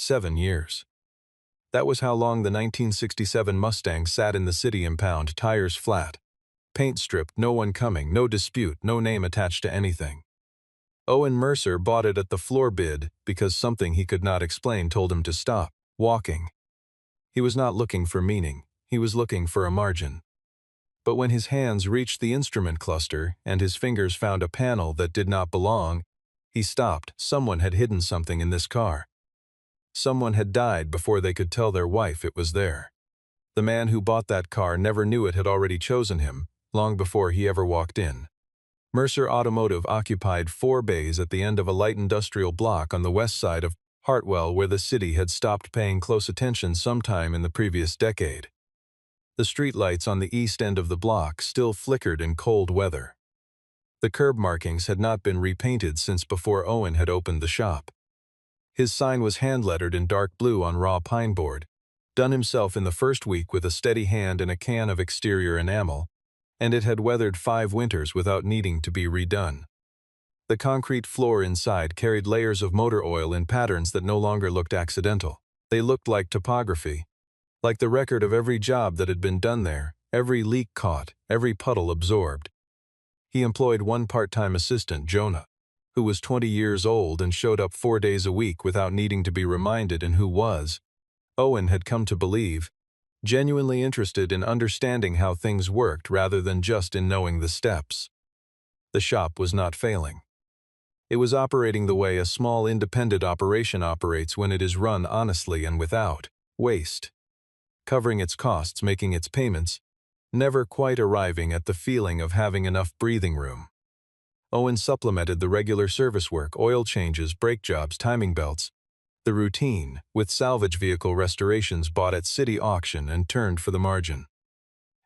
7 years. That was how long the 1967 Mustang sat in the city impound, tires flat, paint stripped, no one coming, no dispute, no name attached to anything. Owen Mercer bought it at the floor bid because something he could not explain told him to stop walking. He was not looking for meaning, he was looking for a margin. But when his hands reached the instrument cluster and his fingers found a panel that did not belong, he stopped. Someone had hidden something in this car. Someone had died before they could tell their wife it was there. The man who bought that car never knew it had already chosen him, long before he ever walked in. Mercer Automotive occupied 4 bays at the end of a light industrial block on the west side of Hartwell, where the city had stopped paying close attention sometime in the previous decade. The streetlights on the east end of the block still flickered in cold weather. The curb markings had not been repainted since before Owen had opened the shop. His sign was hand-lettered in dark blue on raw pine board, done himself in the first week with a steady hand and a can of exterior enamel, and it had weathered 5 winters without needing to be redone. The concrete floor inside carried layers of motor oil in patterns that no longer looked accidental. They looked like topography, like the record of every job that had been done there, every leak caught, every puddle absorbed. He employed one part-time assistant, Jonah, who was 20 years old and showed up 4 days a week without needing to be reminded, and who was, Owen had come to believe, genuinely interested in understanding how things worked rather than just in knowing the steps. The shop was not failing. It was operating the way a small independent operation operates when it is run honestly and without waste, covering its costs, making its payments, never quite arriving at the feeling of having enough breathing room. Owen supplemented the regular service work, oil changes, brake jobs, timing belts, the routine, with salvage vehicle restorations bought at city auction and turned for the margin.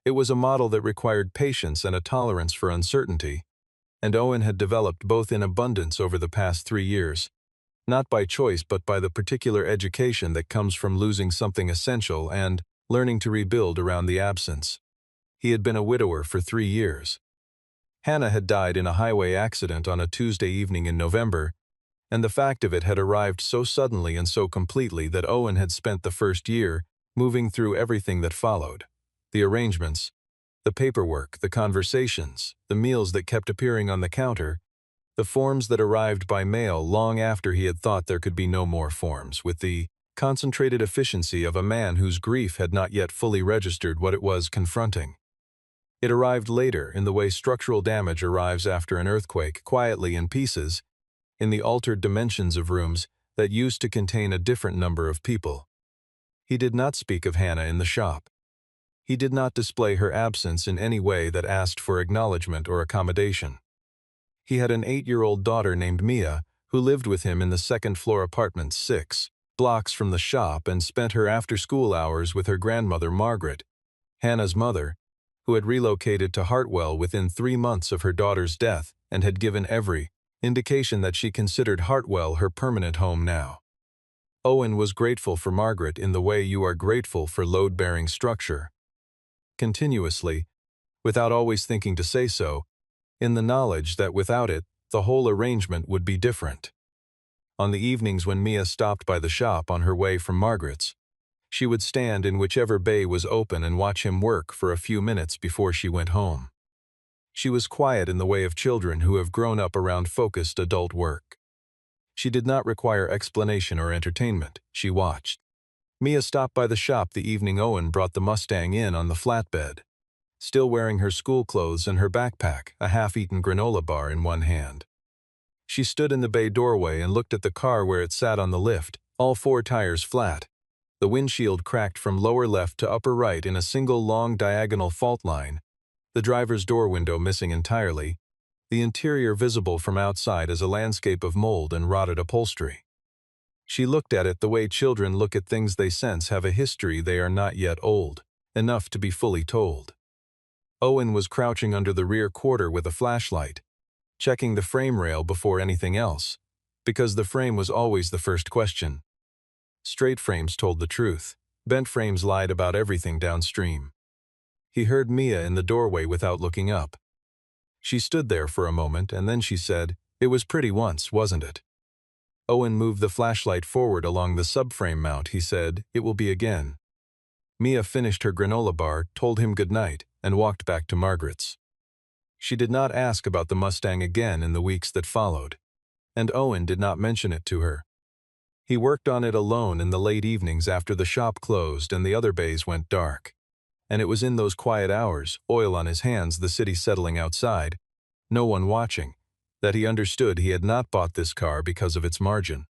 It was a model that required patience and a tolerance for uncertainty, and Owen had developed both in abundance over the past 3 years, not by choice but by the particular education that comes from losing something essential and learning to rebuild around the absence. He had been a widower for 3 years. Hannah had died in a highway accident on a Tuesday evening in November, and the fact of it had arrived so suddenly and so completely that Owen had spent the first year moving through everything that followed: the arrangements, the paperwork, the conversations, the meals that kept appearing on the counter, the forms that arrived by mail long after he had thought there could be no more forms, with the concentrated efficiency of a man whose grief had not yet fully registered what it was confronting. It arrived later in the way structural damage arrives after an earthquake, quietly in pieces, in the altered dimensions of rooms that used to contain a different number of people. He did not speak of Hannah in the shop. He did not display her absence in any way that asked for acknowledgement or accommodation. He had an 8-year-old daughter named Mia who lived with him in the second-floor apartment 6 blocks from the shop and spent her after-school hours with her grandmother Margaret, Hannah's mother, who had relocated to Hartwell within 3 months of her daughter's death and had given every indication that she considered Hartwell her permanent home now. Owen was grateful for Margaret in the way you are grateful for load-bearing structure. Continuously, without always thinking to say so, in the knowledge that without it, the whole arrangement would be different. On the evenings when Mia stopped by the shop on her way from Margaret's, she would stand in whichever bay was open and watch him work for a few minutes before she went home. She was quiet in the way of children who have grown up around focused adult work. She did not require explanation or entertainment. She watched. Mia stopped by the shop the evening Owen brought the Mustang in on the flatbed, still wearing her school clothes and her backpack, a half-eaten granola bar in one hand. She stood in the bay doorway and looked at the car where it sat on the lift, all 4 tires flat, the windshield cracked from lower left to upper right in a single long diagonal fault line, the driver's door window missing entirely, the interior visible from outside as a landscape of mold and rotted upholstery. She looked at it the way children look at things they sense have a history they are not yet old enough to be fully told. Owen was crouching under the rear quarter with a flashlight, checking the frame rail before anything else, because the frame was always the first question. Straight frames told the truth. Bent frames lied about everything downstream. He heard Mia in the doorway without looking up. She stood there for a moment and then she said, "It was pretty once, wasn't it?" Owen moved the flashlight forward along the subframe mount. He said, "It will be again." Mia finished her granola bar, told him goodnight, and walked back to Margaret's. She did not ask about the Mustang again in the weeks that followed, and Owen did not mention it to her. He worked on it alone in the late evenings after the shop closed and the other bays went dark. And it was in those quiet hours, oil on his hands, the city settling outside, no one watching, that he understood he had not bought this car because of its margin.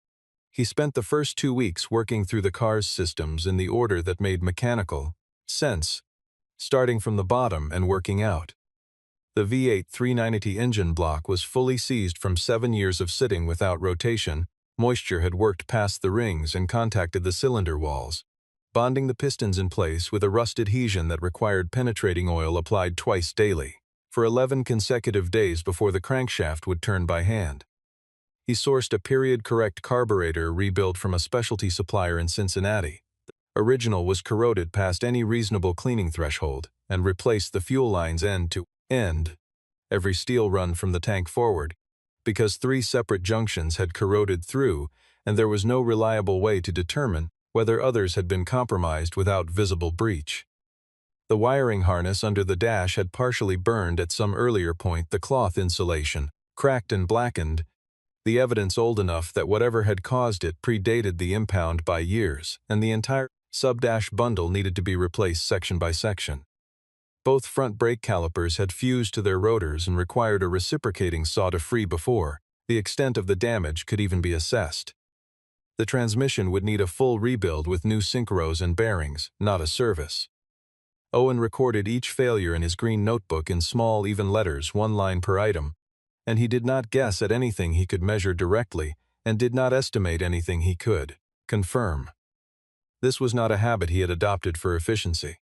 He spent the first 2 weeks working through the car's systems in the order that made mechanical sense, starting from the bottom and working out. The V8 390 engine block was fully seized from 7 years of sitting without rotation. Moisture had worked past the rings and contacted the cylinder walls, bonding the pistons in place with a rust adhesion that required penetrating oil applied twice daily, for 11 consecutive days before the crankshaft would turn by hand. He sourced a period-correct carburetor rebuilt from a specialty supplier in Cincinnati. The original was corroded past any reasonable cleaning threshold, and replaced the fuel lines end to end, every steel run from the tank forward, because 3 separate junctions had corroded through, and there was no reliable way to determine whether others had been compromised without visible breach. The wiring harness under the dash had partially burned at some earlier point, the cloth insulation, cracked and blackened, the evidence old enough that whatever had caused it predated the impound by years, and the entire sub-dash bundle needed to be replaced section by section. Both front brake calipers had fused to their rotors and required a reciprocating saw to free before the extent of the damage could even be assessed. The transmission would need a full rebuild with new synchros and bearings, not a service. Owen recorded each failure in his green notebook in small, even letters, 1 line per item, and he did not guess at anything he could measure directly and did not estimate anything he could confirm. This was not a habit he had adopted for efficiency.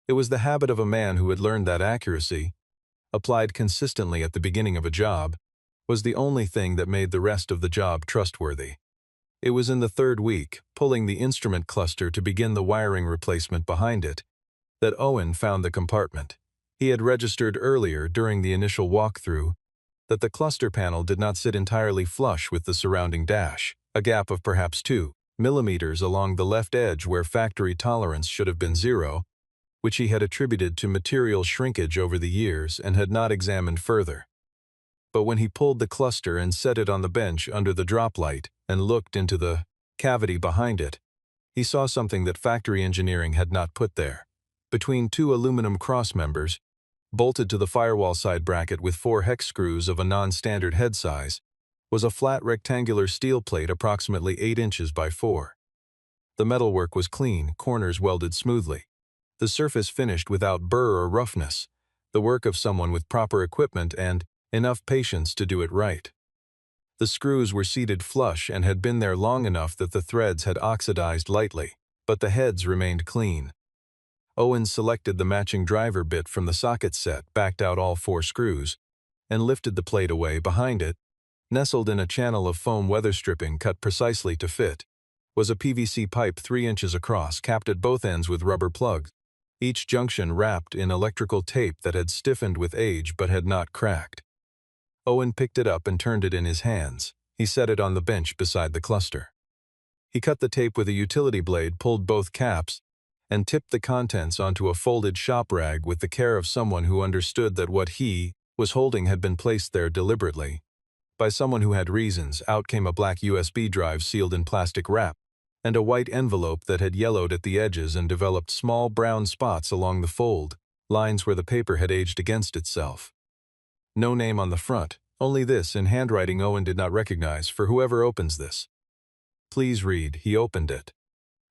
It was the habit of a man who had learned that accuracy, applied consistently at the beginning of a job, was the only thing that made the rest of the job trustworthy. It was in the 3rd week, pulling the instrument cluster to begin the wiring replacement behind it, that Owen found the compartment. He had registered earlier during the initial walkthrough that the cluster panel did not sit entirely flush with the surrounding dash, a gap of perhaps 2 millimeters along the left edge where factory tolerance should have been 0, which he had attributed to material shrinkage over the years and had not examined further. But when he pulled the cluster and set it on the bench under the drop light and looked into the cavity behind it, he saw something that factory engineering had not put there. Between 2 aluminum cross members, bolted to the firewall side bracket with 4 hex screws of a non-standard head size, was a flat rectangular steel plate approximately 8 inches by 4. The metalwork was clean, corners welded smoothly. The surface finished without burr or roughness, the work of someone with proper equipment and enough patience to do it right. The screws were seated flush and had been there long enough that the threads had oxidized lightly, but the heads remained clean. Owen selected the matching driver bit from the socket set, backed out all 4 screws, and lifted the plate away. Behind it, nestled in a channel of foam weather stripping cut precisely to fit, was a PVC pipe 3 inches across, capped at both ends with rubber plugs, each junction wrapped in electrical tape that had stiffened with age but had not cracked. Owen picked it up and turned it in his hands. He set it on the bench beside the cluster. He cut the tape with a utility blade, pulled both caps, and tipped the contents onto a folded shop rag with the care of someone who understood that what he was holding had been placed there deliberately. By someone who had reasons. Out came a black USB drive sealed in plastic wrap, and a white envelope that had yellowed at the edges and developed small brown spots along the fold, lines where the paper had aged against itself. No name on the front, only this in handwriting Owen did not recognize. For whoever opens this, please read. He opened it.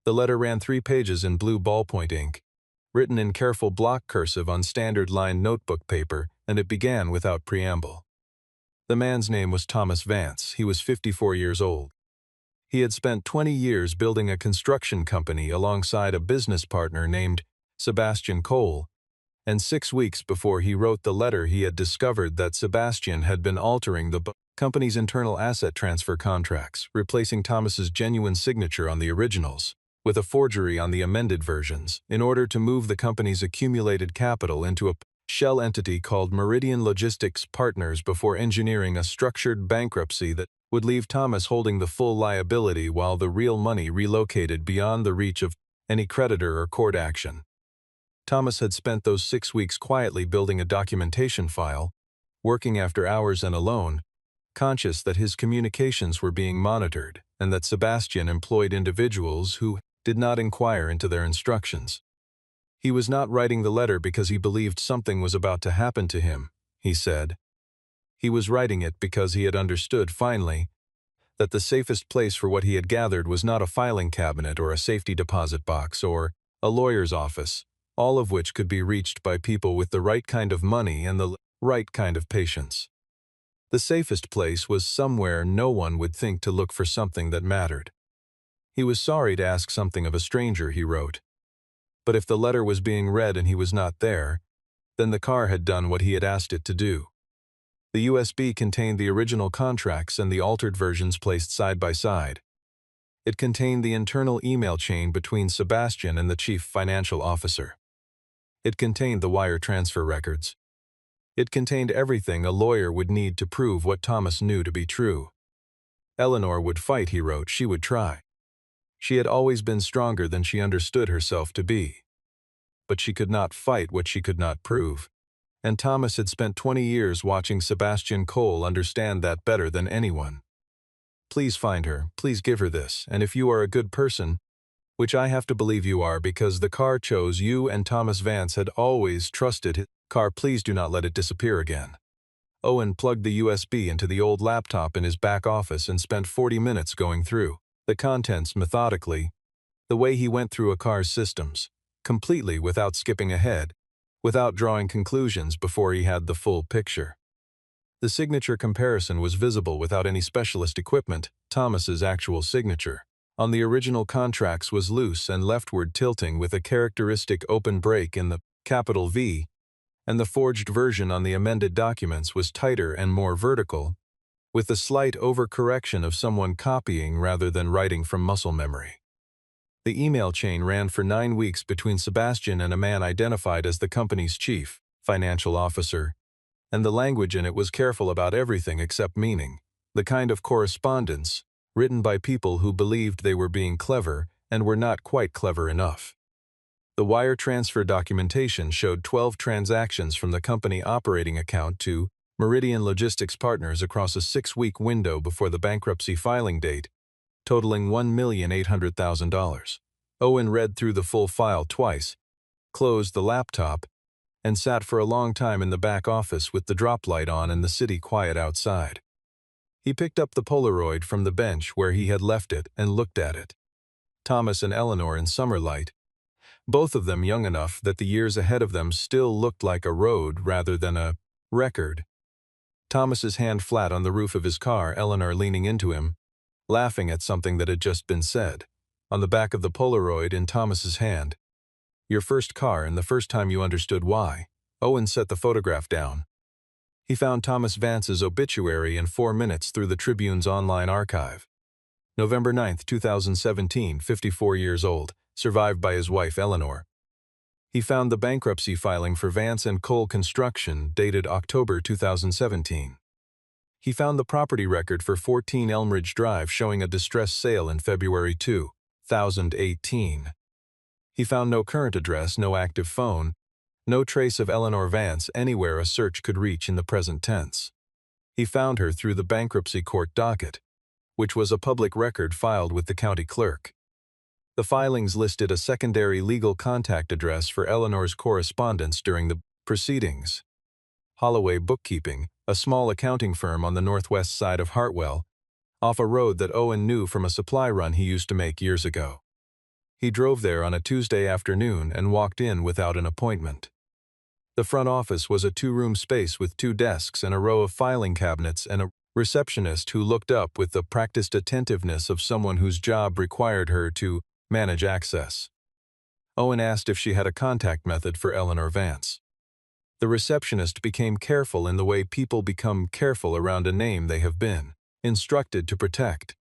The letter ran 3 pages in blue ballpoint ink, written in careful block cursive on standard lined notebook paper, and it began without preamble. The man's name was Thomas Vance. He was 54 years old. He had spent 20 years building a construction company alongside a business partner named Sebastian Cole, and 6 weeks before he wrote the letter he had discovered that Sebastian had been altering the company's internal asset transfer contracts, replacing Thomas's genuine signature on the originals with a forgery on the amended versions, in order to move the company's accumulated capital into a shell entity called Meridian Logistics Partners before engineering a structured bankruptcy that would leave Thomas holding the full liability while the real money relocated beyond the reach of any creditor or court action. Thomas had spent those 6 weeks quietly building a documentation file, working after hours and alone, conscious that his communications were being monitored and that Sebastian employed individuals who did not inquire into their instructions. He was not writing the letter because he believed something was about to happen to him, he said. He was writing it because he had understood, finally, that the safest place for what he had gathered was not a filing cabinet or a safety deposit box or a lawyer's office, all of which could be reached by people with the right kind of money and the right kind of patience. The safest place was somewhere no one would think to look for something that mattered. He was sorry to ask something of a stranger, he wrote. But if the letter was being read and he was not there, then the car had done what he had asked it to do. The USB contained the original contracts and the altered versions placed side by side. It contained the internal email chain between Sebastian and the chief financial officer. It contained the wire transfer records. It contained everything a lawyer would need to prove what Thomas knew to be true. Eleanor would fight, he wrote. She would try. She had always been stronger than she understood herself to be. But she could not fight what she could not prove. And Thomas had spent 20 years watching Sebastian Cole understand that better than anyone. Please find her, please give her this, and if you are a good person, which I have to believe you are because the car chose you and Thomas Vance had always trusted his car, please do not let it disappear again. Owen plugged the USB into the old laptop in his back office and spent 40 minutes going through the contents methodically, the way he went through a car's systems, completely without skipping ahead, without drawing conclusions before he had the full picture. The signature comparison was visible without any specialist equipment. Thomas's actual signature on the original contracts was loose and leftward tilting with a characteristic open break in the capital V, and the forged version on the amended documents was tighter and more vertical, with the slight overcorrection of someone copying rather than writing from muscle memory. The email chain ran for 9 weeks between Sebastian and a man identified as the company's chief financial officer, and the language in it was careful about everything except meaning, the kind of correspondence written by people who believed they were being clever and were not quite clever enough. The wire transfer documentation showed 12 transactions from the company operating account to Meridian Logistics Partners across a 6-week window before the bankruptcy filing date, totaling $1,800,000. Owen read through the full file twice, closed the laptop, and sat for a long time in the back office with the drop light on and the city quiet outside. He picked up the Polaroid from the bench where he had left it and looked at it. Thomas and Eleanor in summer light, both of them young enough that the years ahead of them still looked like a road rather than a record. Thomas's hand flat on the roof of his car, Eleanor leaning into him, laughing at something that had just been said. On the back of the Polaroid in Thomas's hand, your first car and the first time you understood why. Owen set the photograph down. He found Thomas Vance's obituary in 4 minutes through the Tribune's online archive. November 9, 2017, 54 years old, survived by his wife Eleanor. He found the bankruptcy filing for Vance and Cole Construction, dated October 2017. He found the property record for 14 Elmridge Drive showing a distressed sale in February 2018. He found no current address, no active phone, no trace of Eleanor Vance anywhere a search could reach in the present tense. He found her through the bankruptcy court docket, which was a public record filed with the county clerk. The filings listed a secondary legal contact address for Eleanor's correspondence during the proceedings. Holloway Bookkeeping, a small accounting firm on the northwest side of Hartwell, off a road that Owen knew from a supply run he used to make years ago. He drove there on a Tuesday afternoon and walked in without an appointment. The front office was a 2-room space with 2 desks and a row of filing cabinets and a receptionist who looked up with the practiced attentiveness of someone whose job required her to manage access. Owen asked if she had a contact method for Eleanor Vance. The receptionist became careful in the way people become careful around a name they have been instructed to protect.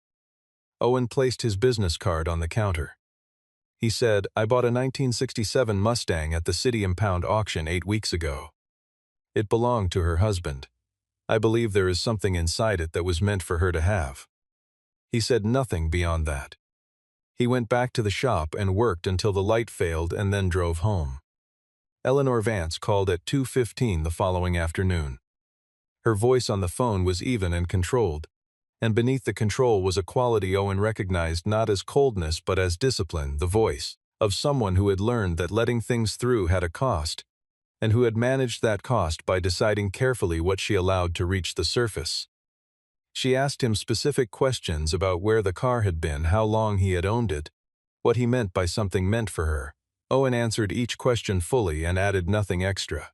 Owen placed his business card on the counter. He said, "I bought a 1967 Mustang at the City Impound auction 8 weeks ago. It belonged to her husband. I believe there is something inside it that was meant for her to have." He said nothing beyond that. He went back to the shop and worked until the light failed and then drove home. Eleanor Vance called at 2:15 the following afternoon. Her voice on the phone was even and controlled, and beneath the control was a quality Owen recognized not as coldness but as discipline, the voice of someone who had learned that letting things through had a cost, and who had managed that cost by deciding carefully what she allowed to reach the surface. She asked him specific questions about where the car had been, how long he had owned it, what he meant by something meant for her. Owen answered each question fully and added nothing extra.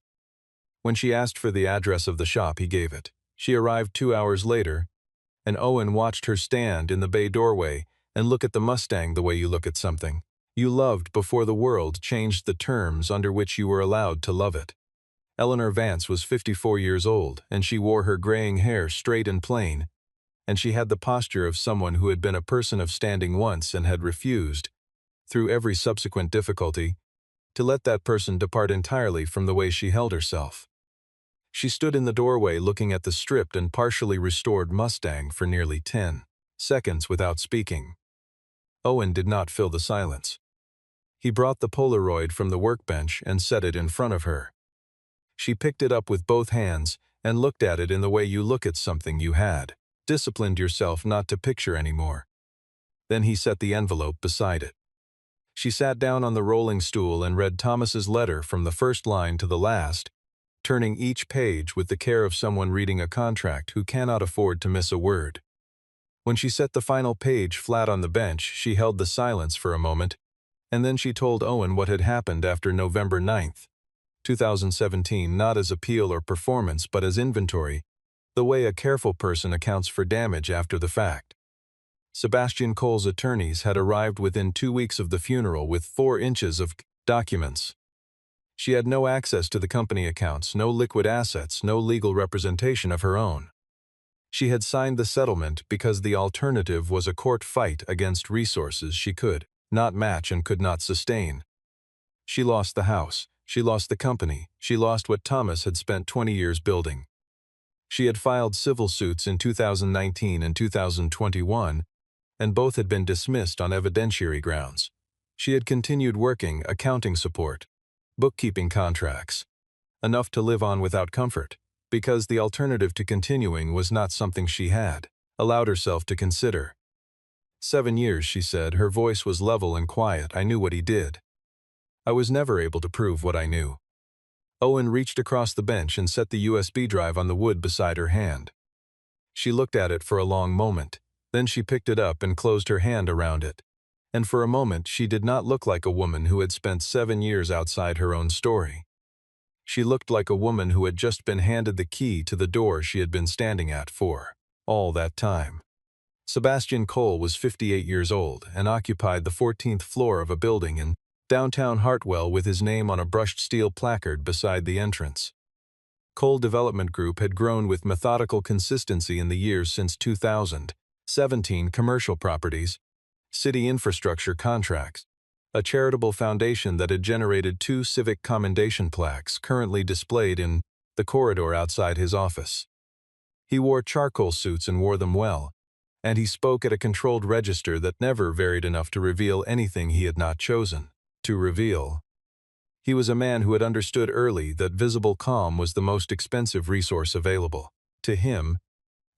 When she asked for the address of the shop, he gave it. She arrived 2 hours later, and Owen watched her stand in the bay doorway and look at the Mustang the way you look at something you loved before the world changed the terms under which you were allowed to love it. Eleanor Vance was 54 years old, and she wore her graying hair straight and plain, and she had the posture of someone who had been a person of standing once and had refused, through every subsequent difficulty, to let that person depart entirely from the way she held herself. She stood in the doorway looking at the stripped and partially restored Mustang for nearly 10 seconds without speaking. Owen did not fill the silence. He brought the Polaroid from the workbench and set it in front of her. She picked it up with both hands and looked at it in the way you look at something you had disciplined yourself not to picture anymore. Then he set the envelope beside it. She sat down on the rolling stool and read Thomas's letter from the first line to the last, turning each page with the care of someone reading a contract who cannot afford to miss a word. When she set the final page flat on the bench, she held the silence for a moment, and then she told Owen what had happened after November 9th, 2017, not as appeal or performance but as inventory, the way a careful person accounts for damage after the fact. Sebastian Cole's attorneys had arrived within 2 weeks of the funeral with 4 inches of documents. She had no access to the company accounts, no liquid assets, no legal representation of her own. She had signed the settlement because the alternative was a court fight against resources she could not match and could not sustain. She lost the house, she lost the company, she lost what Thomas had spent 20 years building. She had filed civil suits in 2019 and 2021, and both had been dismissed on evidentiary grounds. She had continued working accounting support, bookkeeping contracts, enough to live on without comfort, because the alternative to continuing was not something she had allowed herself to consider. 7 years, she said, her voice was level and quiet. I knew what he did. I was never able to prove what I knew. Owen reached across the bench and set the USB drive on the wood beside her hand. She looked at it for a long moment, then she picked it up and closed her hand around it. And for a moment she did not look like a woman who had spent 7 years outside her own story. She looked like a woman who had just been handed the key to the door she had been standing at for all that time. Sebastian Cole was 58 years old and occupied the 14th floor of a building in downtown Hartwell with his name on a brushed steel placard beside the entrance. Cole Development Group had grown with methodical consistency in the years since 2000, 17 commercial properties, city infrastructure contracts, a charitable foundation that had generated 2 civic commendation plaques currently displayed in the corridor outside his office. He wore charcoal suits and wore them well, and he spoke at a controlled register that never varied enough to reveal anything he had not chosen to reveal. He was a man who had understood early that visible calm was the most expensive resource available to him,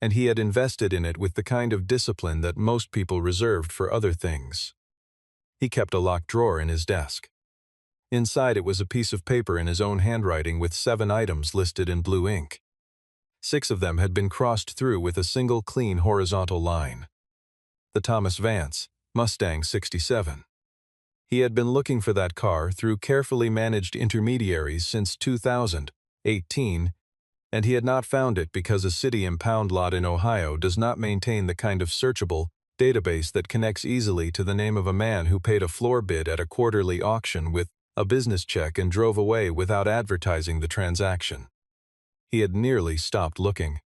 and he had invested in it with the kind of discipline that most people reserved for other things. He kept a locked drawer in his desk. Inside it was a piece of paper in his own handwriting with 7 items listed in blue ink. 6 of them had been crossed through with a single clean horizontal line. The Thomas Vance, Mustang 67. He had been looking for that car through carefully managed intermediaries since 2018, and he had not found it because a city impound lot in Ohio does not maintain the kind of searchable database that connects easily to the name of a man who paid a floor bid at a quarterly auction with a business check and drove away without advertising the transaction. He had nearly stopped looking.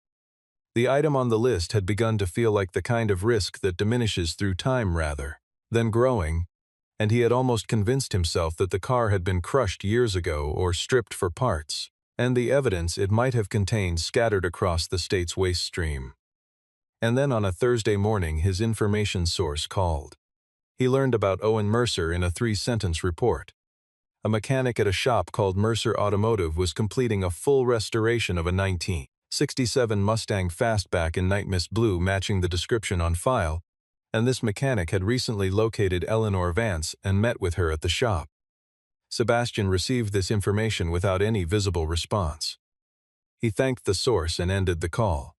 The item on the list had begun to feel like the kind of risk that diminishes through time rather than growing, and he had almost convinced himself that the car had been crushed years ago or stripped for parts, and the evidence it might have contained scattered across the state's waste stream. And then on a Thursday morning his information source called. He learned about Owen Mercer in a 3-sentence report. A mechanic at a shop called Mercer Automotive was completing a full restoration of a 1967 Mustang Fastback in night mist blue matching the description on file, and this mechanic had recently located Eleanor Vance and met with her at the shop. Sebastian received this information without any visible response. He thanked the source and ended the call.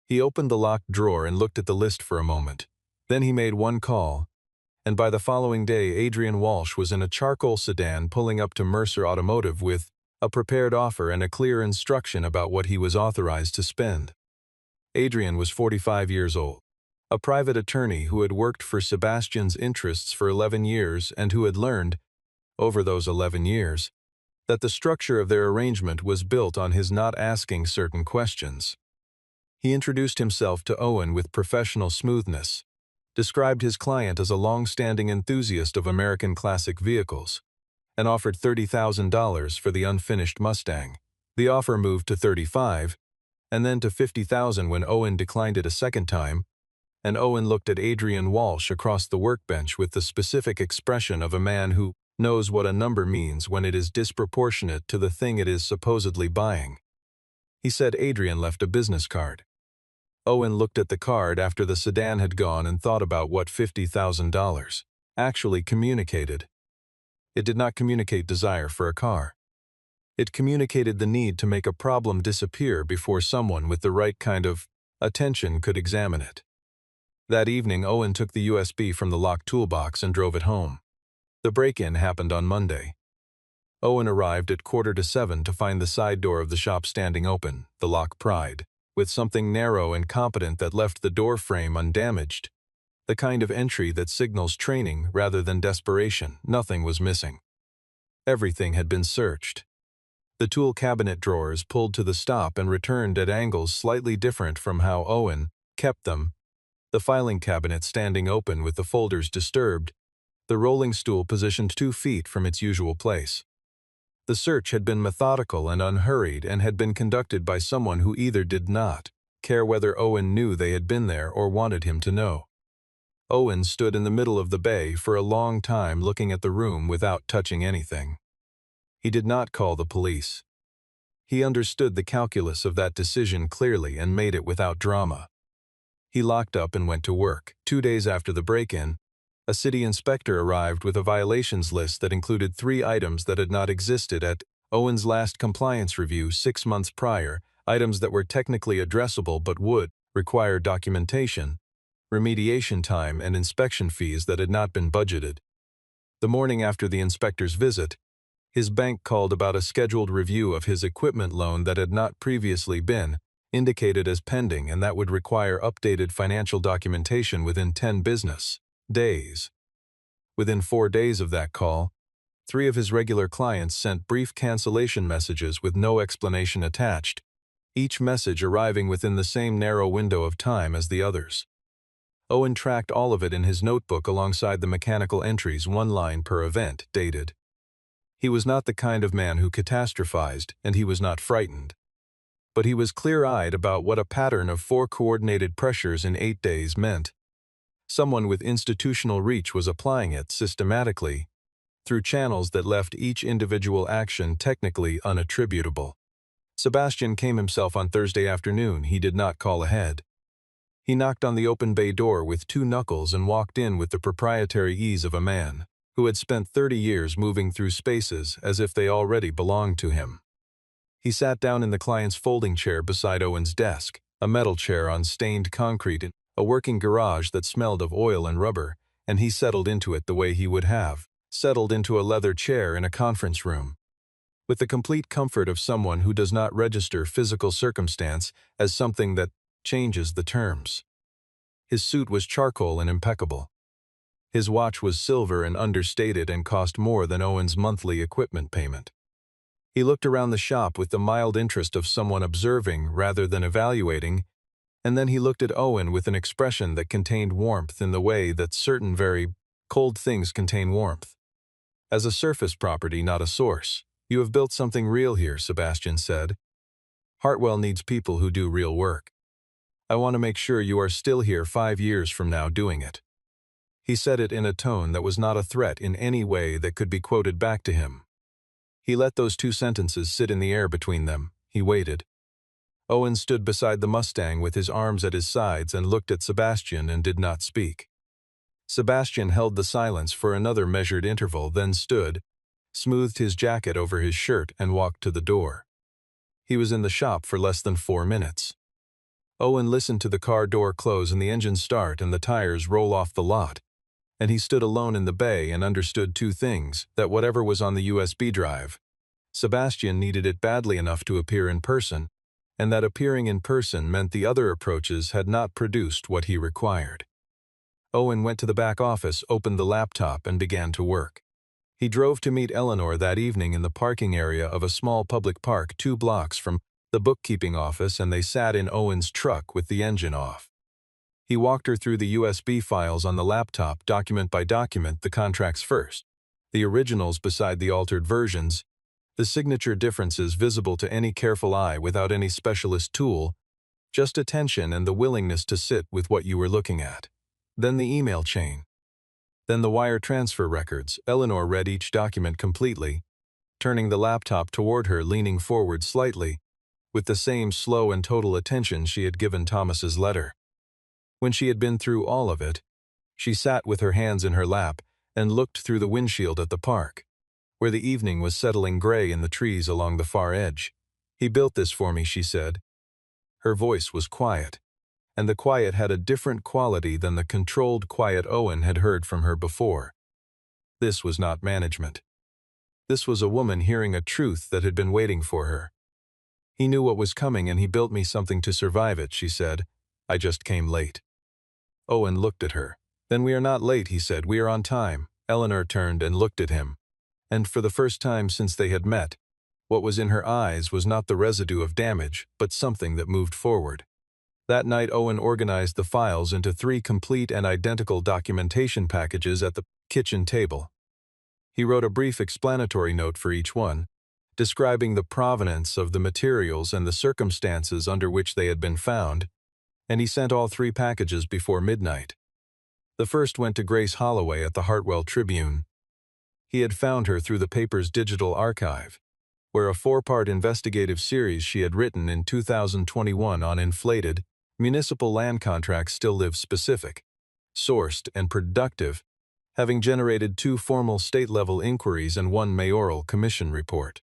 He opened the locked drawer and looked at the list for a moment. Then he made one call, and by the following day Adrian Walsh was in a charcoal sedan pulling up to Mercer Automotive with a prepared offer and a clear instruction about what he was authorized to spend. Adrian was 45 years old, a private attorney who had worked for Sebastian's interests for 11 years and who had learned, over those 11 years, that the structure of their arrangement was built on his not asking certain questions. He introduced himself to Owen with professional smoothness, described his client as a long-standing enthusiast of American classic vehicles, and offered $30,000 for the unfinished Mustang. The offer moved to $35,000, and then to $50,000 when Owen declined it a second time, and Owen looked at Adrian Walsh across the workbench with the specific expression of a man who knows what a number means when it is disproportionate to the thing it is supposedly buying. He said Adrian left a business card. Owen looked at the card after the sedan had gone and thought about what $50,000 actually communicated. It did not communicate desire for a car. It communicated the need to make a problem disappear before someone with the right kind of attention could examine it. That evening, Owen took the USB from the locked toolbox and drove it home. The break-in happened on Monday. Owen arrived at 6:45 to find the side door of the shop standing open, the lock pried, with something narrow and competent that left the door frame undamaged. The kind of entry that signals training rather than desperation. Nothing was missing. Everything had been searched. The tool cabinet drawers pulled to the stop and returned at angles slightly different from how Owen kept them. The filing cabinet standing open with the folders disturbed. The rolling stool positioned 2 feet from its usual place. The search had been methodical and unhurried and had been conducted by someone who either did not care whether Owen knew they had been there or wanted him to know. Owen stood in the middle of the bay for a long time looking at the room without touching anything. He did not call the police. He understood the calculus of that decision clearly and made it without drama. He locked up and went to work. 2 days after the break-in, a city inspector arrived with a violations list that included 3 items that had not existed at Owen's last compliance review 6 months prior, items that were technically addressable but would require documentation, remediation time, and inspection fees that had not been budgeted. The morning after the inspector's visit, his bank called about a scheduled review of his equipment loan that had not previously been indicated as pending and that would require updated financial documentation within 10 business days. Within 4 days of that call, 3 of his regular clients sent brief cancellation messages with no explanation attached, each message arriving within the same narrow window of time as the others. Owen tracked all of it in his notebook alongside the mechanical entries, 1 line per event, dated. He was not the kind of man who catastrophized, and he was not frightened. But he was clear-eyed about what a pattern of 4 coordinated pressures in 8 days meant. Someone with institutional reach was applying it systematically, through channels that left each individual action technically unattributable. Sebastian came himself on Thursday afternoon. He did not call ahead. He knocked on the open bay door with 2 knuckles and walked in with the proprietary ease of a man who had spent 30 years moving through spaces as if they already belonged to him. He sat down in the client's folding chair beside Owen's desk, a metal chair on stained concrete in a working garage that smelled of oil and rubber, and he settled into it the way he would have settled into a leather chair in a conference room, with the complete comfort of someone who does not register physical circumstance as something that changes the terms. His suit was charcoal and impeccable. His watch was silver and understated and cost more than Owen's monthly equipment payment. He looked around the shop with the mild interest of someone observing rather than evaluating, and then he looked at Owen with an expression that contained warmth in the way that certain very cold things contain warmth. As a surface property, not a source. "You have built something real here," Sebastian said. "Hartwell needs people who do real work. I want to make sure you are still here 5 years from now doing it." He said it in a tone that was not a threat in any way that could be quoted back to him. He let those two sentences sit in the air between them. He waited. Owen stood beside the Mustang with his arms at his sides and looked at Sebastian and did not speak. Sebastian held the silence for another measured interval, then stood, smoothed his jacket over his shirt and walked to the door. He was in the shop for less than 4 minutes. Owen listened to the car door close and the engine start and the tires roll off the lot, and he stood alone in the bay and understood two things: that whatever was on the USB drive, Sebastian needed it badly enough to appear in person, and that appearing in person meant the other approaches had not produced what he required. Owen went to the back office, opened the laptop, and began to work. He drove to meet Eleanor that evening in the parking area of a small public park 2 blocks from the bookkeeping office, and they sat in Owen's truck with the engine off. He walked her through the USB files on the laptop, document by document, the contracts first, the originals beside the altered versions, the signature differences visible to any careful eye without any specialist tool, just attention and the willingness to sit with what you were looking at. Then the email chain. Then the wire transfer records. Eleanor read each document completely, turning the laptop toward her, leaning forward slightly, with the same slow and total attention she had given Thomas's letter. When she had been through all of it, she sat with her hands in her lap and looked through the windshield at the park, where the evening was settling gray in the trees along the far edge. "He built this for me," she said. Her voice was quiet, and the quiet had a different quality than the controlled quiet Owen had heard from her before. This was not management. This was a woman hearing a truth that had been waiting for her. "He knew what was coming and he built me something to survive it," she said. "I just came late." Owen looked at her. "Then we are not late," he said. "We are on time." Eleanor turned and looked at him, and for the first time since they had met, what was in her eyes was not the residue of damage, but something that moved forward. That night Owen organized the files into 3 complete and identical documentation packages at the kitchen table. He wrote a brief explanatory note for each one, describing the provenance of the materials and the circumstances under which they had been found, and he sent all 3 packages before midnight. The first went to Grace Holloway at the Hartwell Tribune. He had found her through the paper's digital archive, where a 4-part investigative series she had written in 2021 on inflated, municipal land contracts still live specific, sourced, and productive, having generated 2 formal state-level inquiries and 1 mayoral commission report.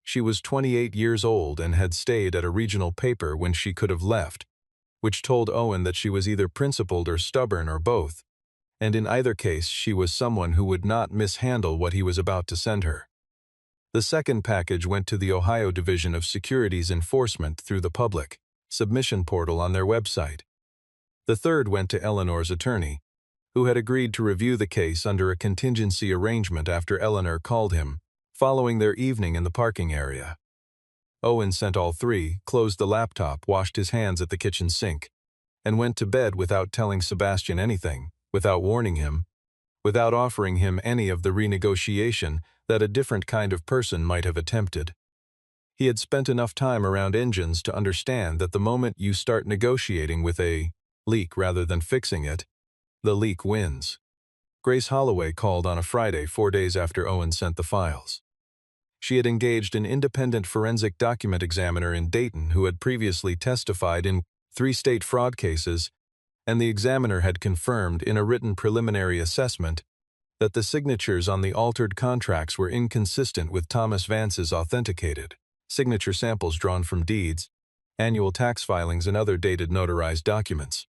She was 28 years old and had stayed at a regional paper when she could have left, which told Owen that she was either principled or stubborn or both, and in either case she was someone who would not mishandle what he was about to send her. The second package went to the Ohio Division of Securities Enforcement through the public submission portal on their website. The third went to Eleanor's attorney, who had agreed to review the case under a contingency arrangement after Eleanor called him, following their evening in the parking area. Owen sent all 3, closed the laptop, washed his hands at the kitchen sink, and went to bed without telling Sebastian anything, without warning him, without offering him any of the renegotiation that a different kind of person might have attempted. He had spent enough time around engines to understand that the moment you start negotiating with a leak rather than fixing it, the leak wins. Grace Holloway called on a Friday 4 days after Owen sent the files. She had engaged an independent forensic document examiner in Dayton who had previously testified in 3 state fraud cases, and the examiner had confirmed in a written preliminary assessment that the signatures on the altered contracts were inconsistent with Thomas Vance's authenticated signature samples drawn from deeds, annual tax filings, and other dated notarized documents.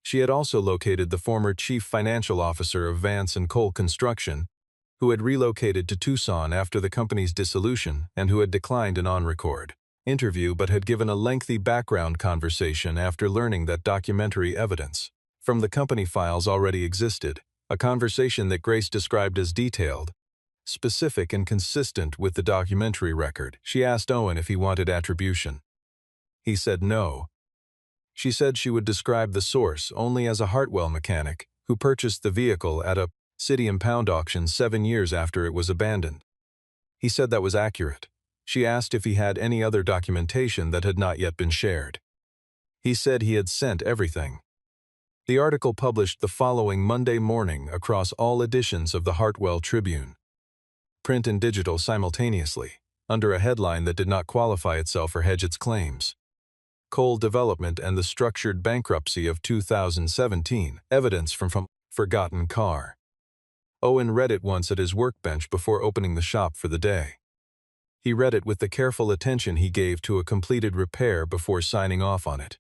She had also located the former chief financial officer of Vance and Cole Construction, who had relocated to Tucson after the company's dissolution and who had declined an on-record interview but had given a lengthy background conversation after learning that documentary evidence from the company files already existed, a conversation that Grace described as detailed, specific, and consistent with the documentary record. She asked Owen if he wanted attribution. He said no. She said she would describe the source only as a Hartwell mechanic who purchased the vehicle at a city impound auction 7 years after it was abandoned. He said that was accurate. She asked if he had any other documentation that had not yet been shared. He said he had sent everything. The article published the following Monday morning across all editions of the Hartwell Tribune, print and digital simultaneously, under a headline that did not qualify itself or hedge its claims. Coal Development and the Structured Bankruptcy of 2017, Evidence from Forgotten Car. Owen read it once at his workbench before opening the shop for the day. He read it with the careful attention he gave to a completed repair before signing off on it.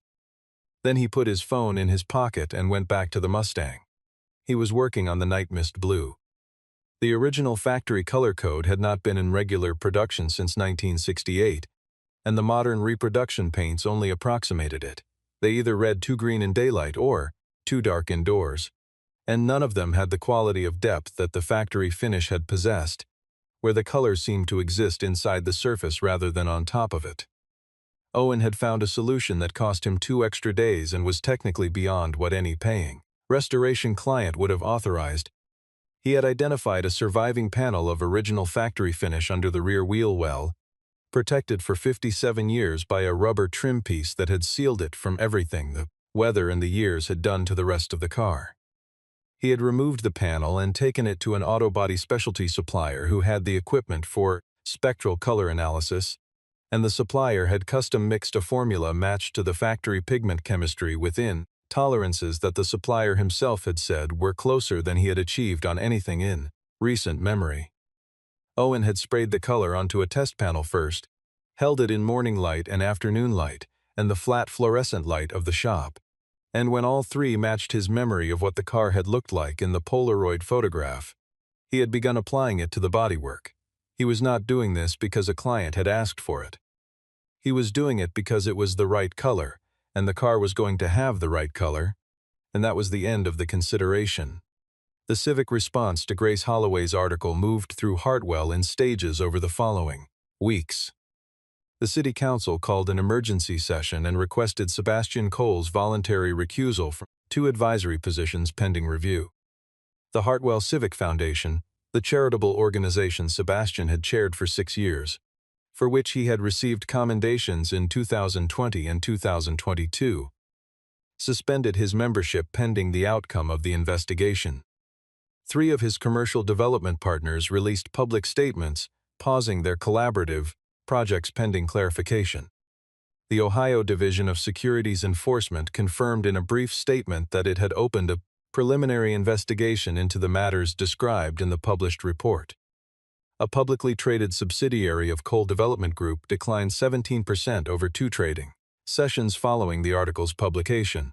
Then he put his phone in his pocket and went back to the Mustang. He was working on the Night Mist Blue. The original factory color code had not been in regular production since 1968, and the modern reproduction paints only approximated it. They either read too green in daylight or too dark indoors, and none of them had the quality of depth that the factory finish had possessed, where the colors seemed to exist inside the surface rather than on top of it. Owen had found a solution that cost him 2 extra days and was technically beyond what any paying restoration client would have authorized. He had identified a surviving panel of original factory finish under the rear wheel well, protected for 57 years by a rubber trim piece that had sealed it from everything the weather and the years had done to the rest of the car. He had removed the panel and taken it to an auto body specialty supplier who had the equipment for spectral color analysis, and the supplier had custom mixed a formula matched to the factory pigment chemistry within tolerances that the supplier himself had said were closer than he had achieved on anything in recent memory. Owen had sprayed the color onto a test panel first, held it in morning light and afternoon light, and the flat fluorescent light of the shop, and when all three matched his memory of what the car had looked like in the Polaroid photograph, he had begun applying it to the bodywork. He was not doing this because a client had asked for it. He was doing it because it was the right color, and the car was going to have the right color, and that was the end of the consideration. The civic response to Grace Holloway's article moved through Hartwell in stages over the following weeks. The City Council called an emergency session and requested Sebastian Cole's voluntary recusal from 2 advisory positions pending review. The Hartwell Civic Foundation, the charitable organization Sebastian had chaired for 6 years, for which he had received commendations in 2020 and 2022, suspended his membership pending the outcome of the investigation. 3 of his commercial development partners released public statements pausing their collaborative projects pending clarification. The Ohio Division of Securities Enforcement confirmed in a brief statement that it had opened a preliminary investigation into the matters described in the published report. A publicly traded subsidiary of Coal Development Group declined 17% over 2 trading sessions following the article's publication.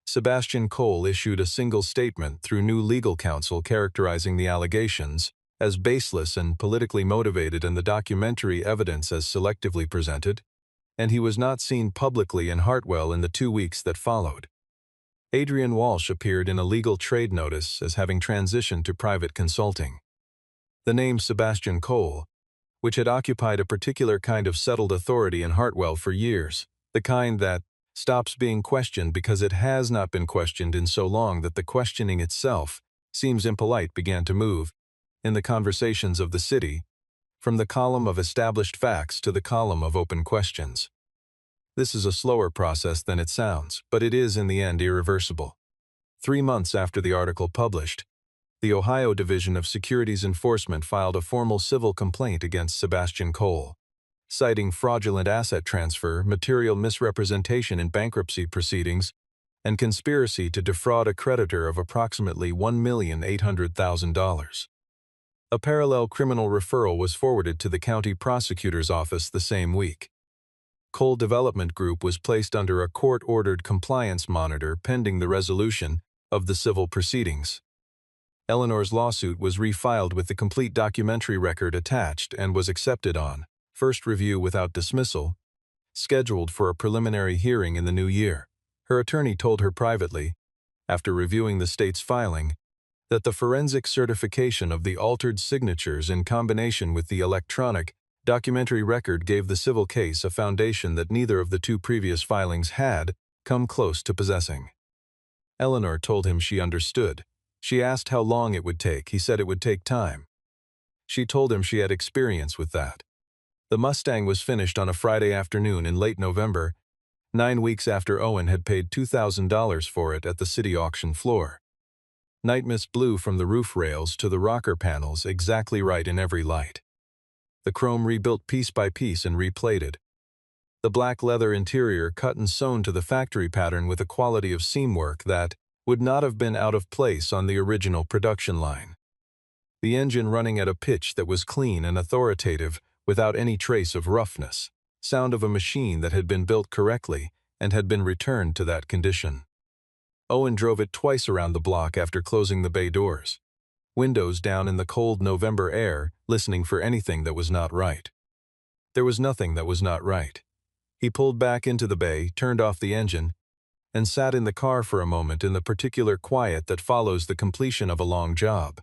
Sebastian Cole issued a single statement through new legal counsel characterizing the allegations as baseless and politically motivated and the documentary evidence as selectively presented, and he was not seen publicly in Hartwell in the 2 weeks that followed. Adrian Walsh appeared in a legal trade notice as having transitioned to private consulting. The name Sebastian Cole, which had occupied a particular kind of settled authority in Hartwell for years, the kind that stops being questioned because it has not been questioned in so long that the questioning itself seems impolite, began to move, in the conversations of the city, from the column of established facts to the column of open questions. This is a slower process than it sounds, but it is in the end irreversible. 3 months after the article published, the Ohio Division of Securities Enforcement filed a formal civil complaint against Sebastian Cole, citing fraudulent asset transfer, material misrepresentation in bankruptcy proceedings, and conspiracy to defraud a creditor of approximately $1,800,000. A parallel criminal referral was forwarded to the county prosecutor's office the same week. Coal Development Group was placed under a court-ordered compliance monitor pending the resolution of the civil proceedings. Eleanor's lawsuit was refiled with the complete documentary record attached and was accepted on first review without dismissal, scheduled for a preliminary hearing in the new year. Her attorney told her privately, after reviewing the state's filing, that the forensic certification of the altered signatures in combination with the electronic documentary record gave the civil case a foundation that neither of the 2 previous filings had come close to possessing. Eleanor told him she understood. She asked how long it would take. He said it would take time. She told him she had experience with that. The Mustang was finished on a Friday afternoon in late November, 9 weeks after Owen had paid $2,000 for it at the city auction floor. Night mist blew from the roof rails to the rocker panels exactly right in every light. The chrome rebuilt piece by piece and replated. The black leather interior cut and sewn to the factory pattern with a quality of seamwork that would not have been out of place on the original production line. The engine running at a pitch that was clean and authoritative without any trace of roughness, sound of a machine that had been built correctly and had been returned to that condition. Owen drove it twice around the block after closing the bay doors, windows down in the cold November air, listening for anything that was not right. There was nothing that was not right. He pulled back into the bay, turned off the engine, and sat in the car for a moment in the particular quiet that follows the completion of a long job.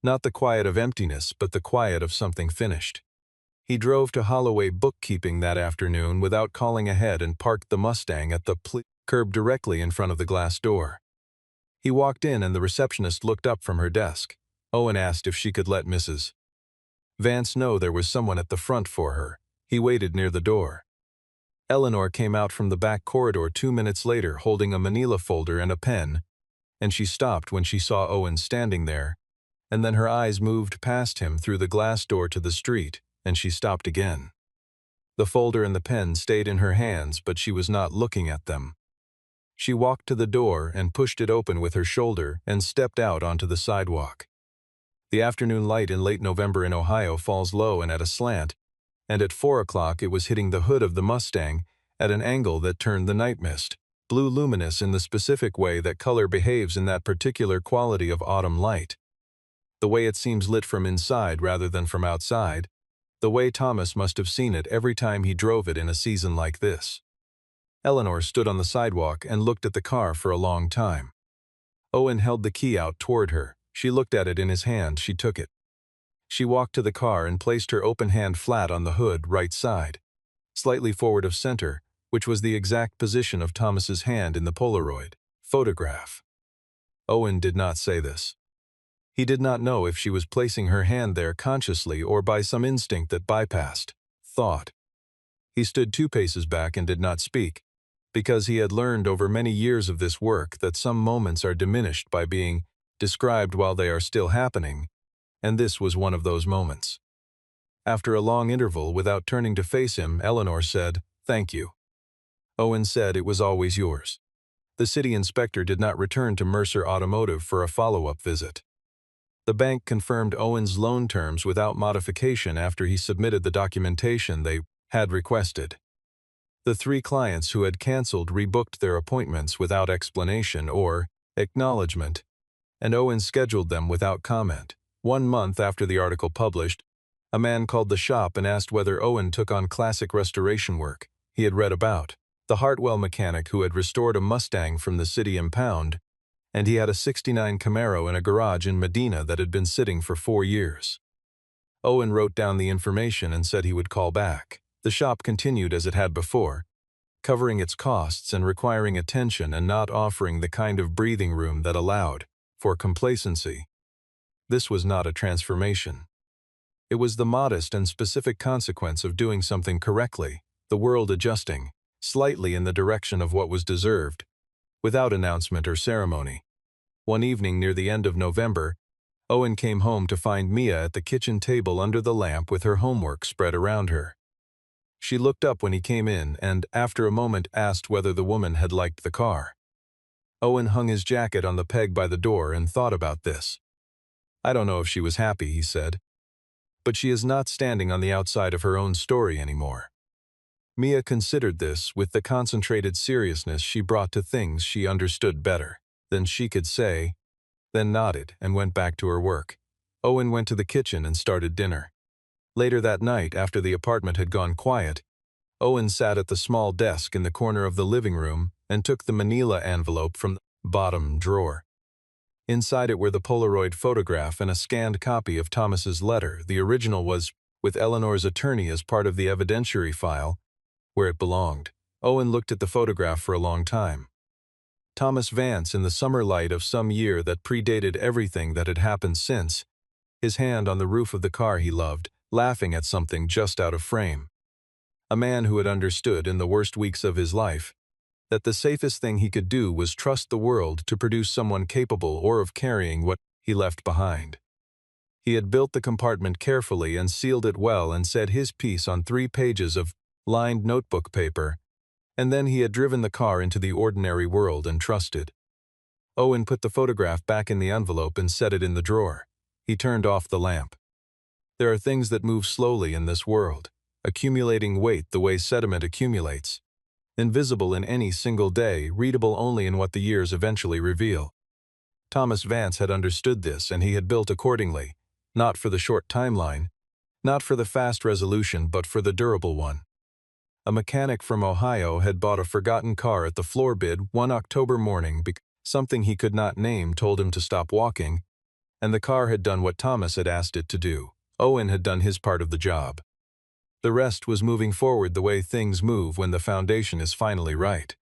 Not the quiet of emptiness, but the quiet of something finished. He drove to Holloway Bookkeeping that afternoon without calling ahead and parked the Mustang at the curb directly in front of the glass door. He walked in and the receptionist looked up from her desk. Owen asked if she could let Mrs. Vance know there was someone at the front for her. He waited near the door. Eleanor came out from the back corridor 2 minutes later holding a manila folder and a pen, and she stopped when she saw Owen standing there, and then her eyes moved past him through the glass door to the street, and she stopped again. The folder and the pen stayed in her hands, but she was not looking at them. She walked to the door and pushed it open with her shoulder and stepped out onto the sidewalk. The afternoon light in late November in Ohio falls low and at a slant, and at 4 o'clock it was hitting the hood of the Mustang at an angle that turned the night mist blue luminous in the specific way that color behaves in that particular quality of autumn light. The way it seems lit from inside rather than from outside, the way Thomas must have seen it every time he drove it in a season like this. Eleanor stood on the sidewalk and looked at the car for a long time. Owen held the key out toward her. She looked at it in his hand. She took it. She walked to the car and placed her open hand flat on the hood, right side, slightly forward of center, which was the exact position of Thomas's hand in the Polaroid photograph. Owen did not say this. He did not know if she was placing her hand there consciously or by some instinct that bypassed thought. He stood 2 paces back and did not speak, because he had learned over many years of this work that some moments are diminished by being described while they are still happening, and this was one of those moments. After a long interval, without turning to face him, Eleanor said, "Thank you." Owen said it was always yours. The city inspector did not return to Mercer Automotive for a follow-up visit. The bank confirmed Owen's loan terms without modification after he submitted the documentation they had requested. The 3 clients who had canceled rebooked their appointments without explanation or acknowledgement, and Owen scheduled them without comment. 1 month after the article published, a man called the shop and asked whether Owen took on classic restoration work. He had read about the Hartwell mechanic who had restored a Mustang from the city impound, and he had a '69 Camaro in a garage in Medina that had been sitting for 4 years. Owen wrote down the information and said he would call back. The shop continued as it had before, covering its costs and requiring attention and not offering the kind of breathing room that allowed for complacency. This was not a transformation. It was the modest and specific consequence of doing something correctly, the world adjusting slightly in the direction of what was deserved, without announcement or ceremony. One evening near the end of November, Owen came home to find Mia at the kitchen table under the lamp with her homework spread around her. She looked up when he came in and, after a moment, asked whether the woman had liked the car. Owen hung his jacket on the peg by the door and thought about this. "I don't know if she was happy," he said. "But she is not standing on the outside of her own story anymore." Mia considered this with the concentrated seriousness she brought to things she understood better than she could say, then nodded and went back to her work. Owen went to the kitchen and started dinner. Later that night, after the apartment had gone quiet, Owen sat at the small desk in the corner of the living room and took the manila envelope from the bottom drawer. Inside it were the Polaroid photograph and a scanned copy of Thomas's letter. The original was with Eleanor's attorney as part of the evidentiary file, where it belonged. Owen looked at the photograph for a long time. Thomas Vance in the summer light of some year that predated everything that had happened since, his hand on the roof of the car he loved, laughing at something just out of frame. A man who had understood in the worst weeks of his life that the safest thing he could do was trust the world to produce someone capable or of carrying what he left behind. He had built the compartment carefully and sealed it well and said his piece on 3 pages of lined notebook paper, and then he had driven the car into the ordinary world and trusted. Owen put the photograph back in the envelope and set it in the drawer. He turned off the lamp. There are things that move slowly in this world, accumulating weight the way sediment accumulates, invisible in any single day, readable only in what the years eventually reveal. Thomas Vance had understood this, and he had built accordingly, not for the short timeline, not for the fast resolution, but for the durable one. A mechanic from Ohio had bought a forgotten car at the floor bid one October morning because something he could not name told him to stop walking, and the car had done what Thomas had asked it to do. Owen had done his part of the job. The rest was moving forward the way things move when the foundation is finally right.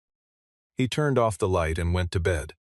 He turned off the light and went to bed.